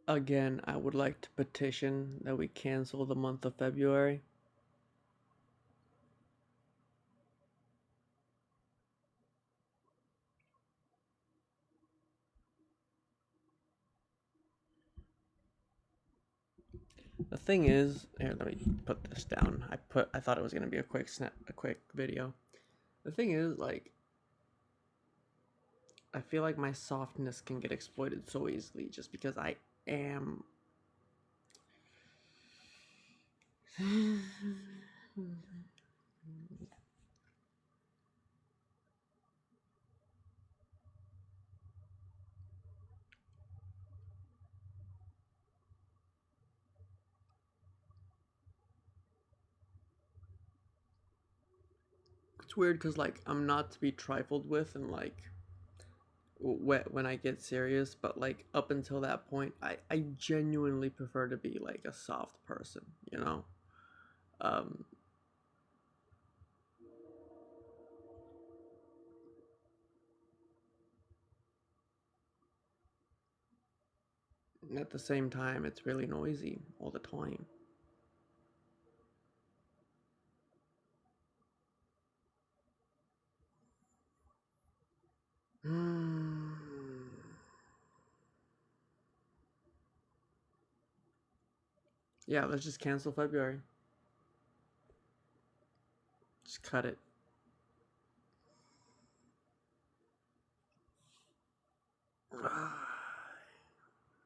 Again, I would like to petition that we cancel the month of February. The thing is, here, let me put this down. I thought it was gonna be a quick video. The thing is, like, I feel like my softness can get exploited so easily just because I am. It's weird because like I'm not to be trifled with, and like when I get serious, but like up until that point, I genuinely prefer to be like a soft person, you know. Um, at the same time, it's really noisy all the time. Hmm. Yeah, let's just cancel February. Just cut it.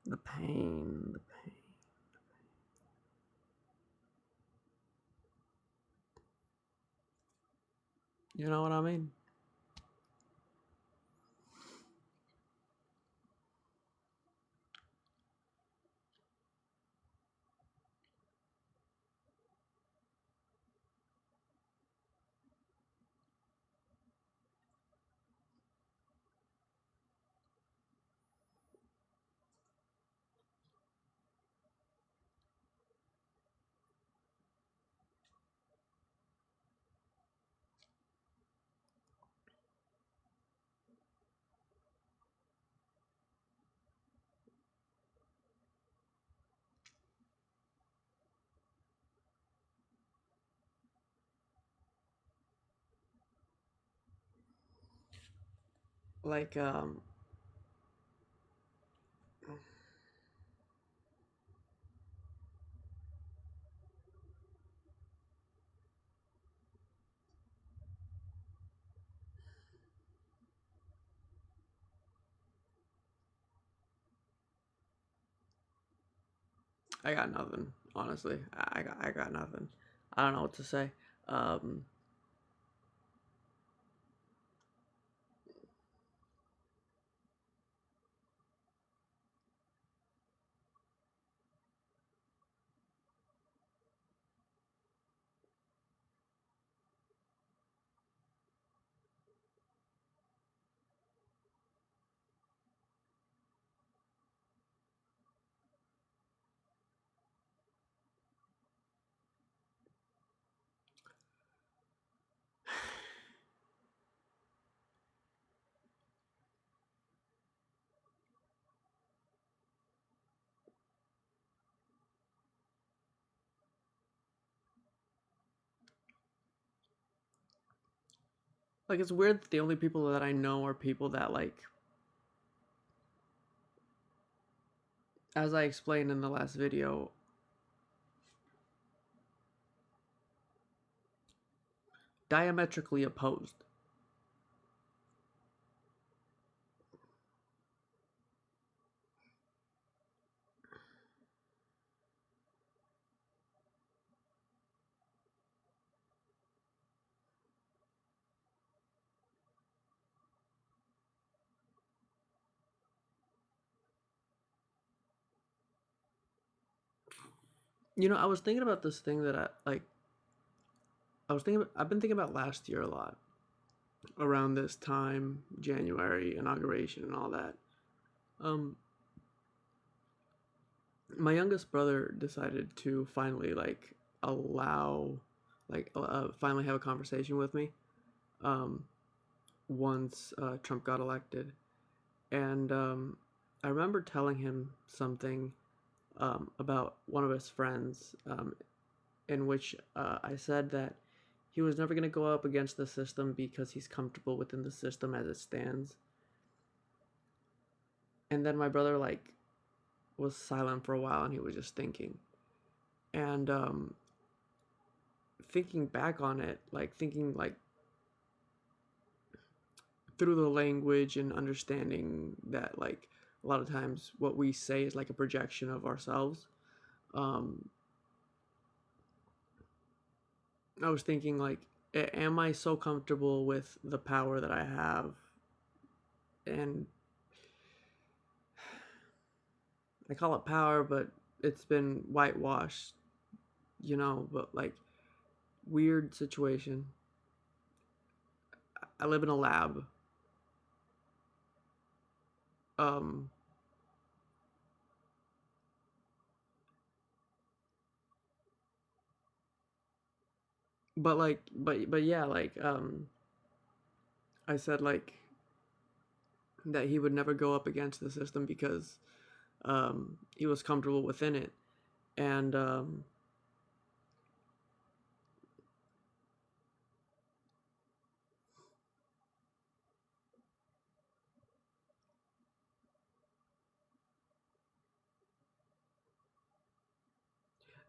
The pain, the pain. You know what I mean? Like I got nothing. Honestly, I got nothing. I don't know what to say. Um, like it's weird that the only people that I know are people that like, as I explained in the last video, diametrically opposed. You know, I was thinking about this thing that I like. I've been thinking about last year a lot around this time, January inauguration and all that. Um, my youngest brother decided to finally like allow, finally have a conversation with me. Um, once Trump got elected, and I remember telling him something. about one of his friends, in which I said that he was never going to go up against the system because he's comfortable within the system as it stands. And then my brother like was silent for a while, and he was just thinking. And thinking back on it, like thinking like through the language and understanding that like a lot of times what we say is like a projection of ourselves. Um, I was thinking like, am I so comfortable with the power that I have? And I call it power, but it's been whitewashed, you know. But like, weird situation. I live in a lab. Um, but yeah, like I said like that he would never go up against the system because he was comfortable within it, and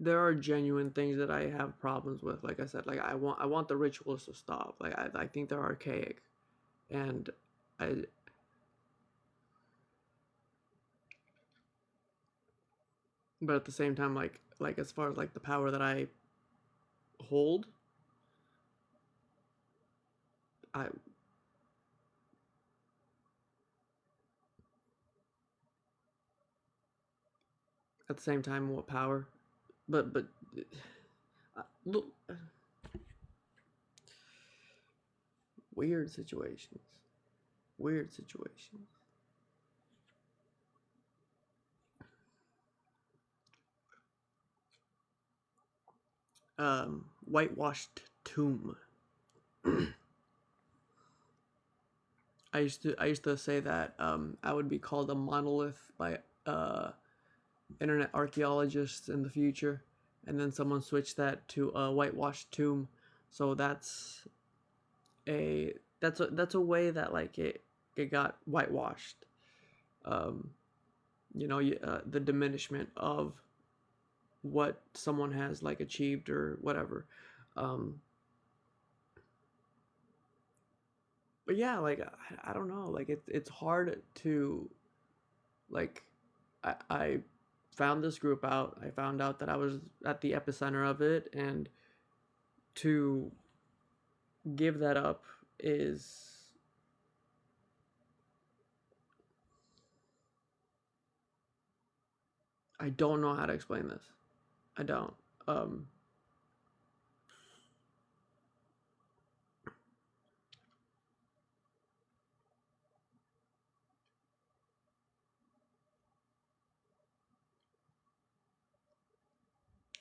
there are genuine things that I have problems with. Like I said, like I want the rituals to stop. Like I think they're archaic, and I but at the same time like as far as like the power that I hold, I at the same time what power, but look, weird situations, weird situations. Whitewashed tomb. I used to say that I would be called a monolith by internet archaeologists in the future, and then someone switched that to a whitewashed tomb. So a that's a way that like it got whitewashed. Um, the diminishment of what someone has like achieved or whatever. Um, but yeah, like I don't know, like it's hard to like I found this group out. I found out that I was at the epicenter of it, and to give that up is I don't know how to explain this. I don't. Um,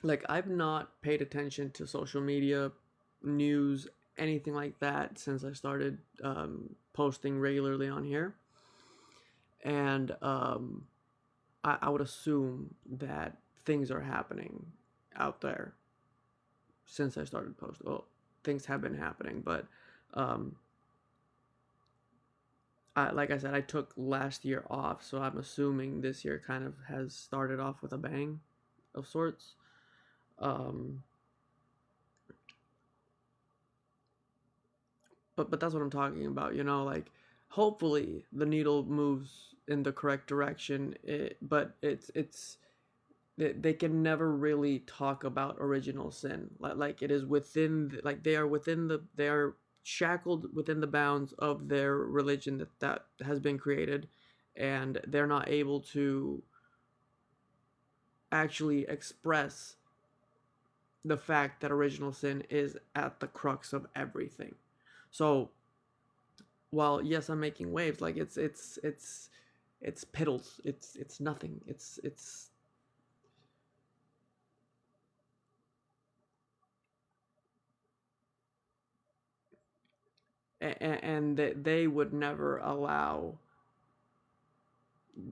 like I've not paid attention to social media, news, anything like that since I started posting regularly on here, and I would assume that things are happening out there since I started posting. Well, things have been happening, but um, like I said, I took last year off, so I'm assuming this year kind of has started off with a bang of sorts. Um, but that's what I'm talking about. Like hopefully the needle moves in the correct direction. But they can never really talk about original sin. Like it is within like they are shackled within the bounds of their religion that has been created, and they're not able to actually express the fact that original sin is at the crux of everything. So while yes, I'm making waves, like it's piddles. It's nothing. It's and they would never allow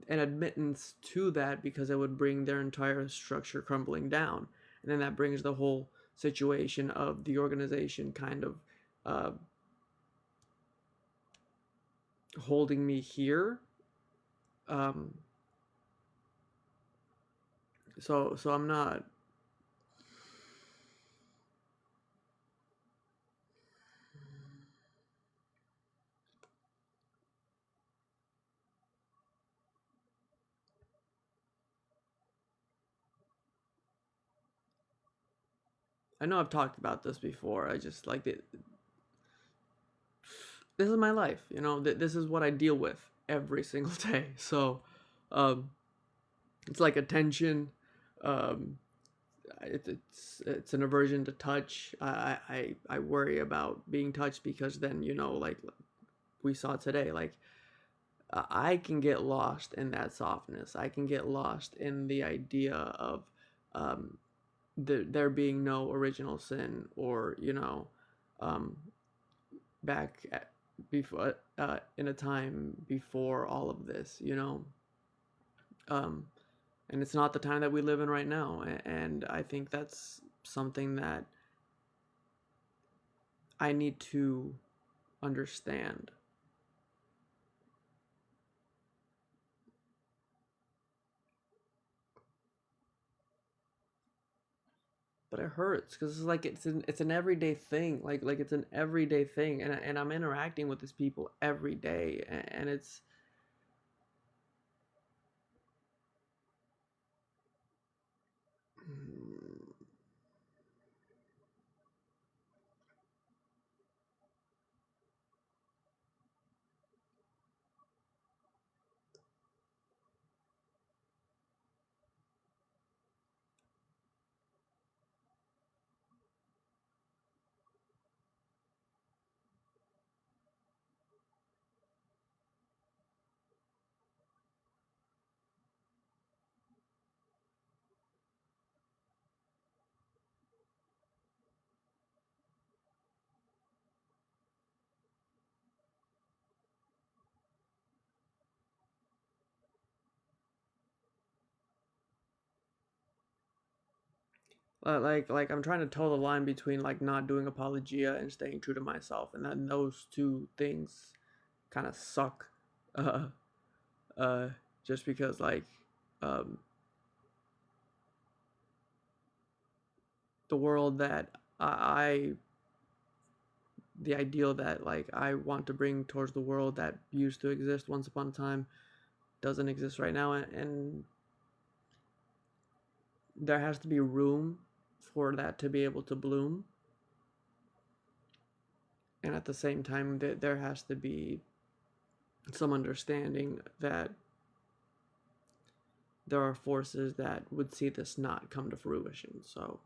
an admittance to that, because it would bring their entire structure crumbling down. And then that brings the whole situation of the organization kind of uh, holding me here. Um, so I'm not. I know I've talked about this before. I just like it. This is my life. This is what I deal with every single day. So, um, it's like attention. Um, it's an aversion to touch. I worry about being touched, because then, like we saw today, like I can get lost in that softness. I can get lost in the idea of um, there being no original sin, or um, back at, before in a time before all of this, um, and it's not the time that we live in right now. And I think that's something that I need to understand. But it hurts, because it's like it's an everyday thing. Like it's an everyday thing, and I'm interacting with these people every day, and it's like I'm trying to toe the line between like not doing apologia and staying true to myself, and then those two things kind of suck. Uh, uh, just because like um, the world that I the ideal that like I want to bring towards the world that used to exist once upon a time doesn't exist right now, and there has to be room for that to be able to bloom, and at the same time there has to be some understanding that there are forces that would see this not come to fruition. So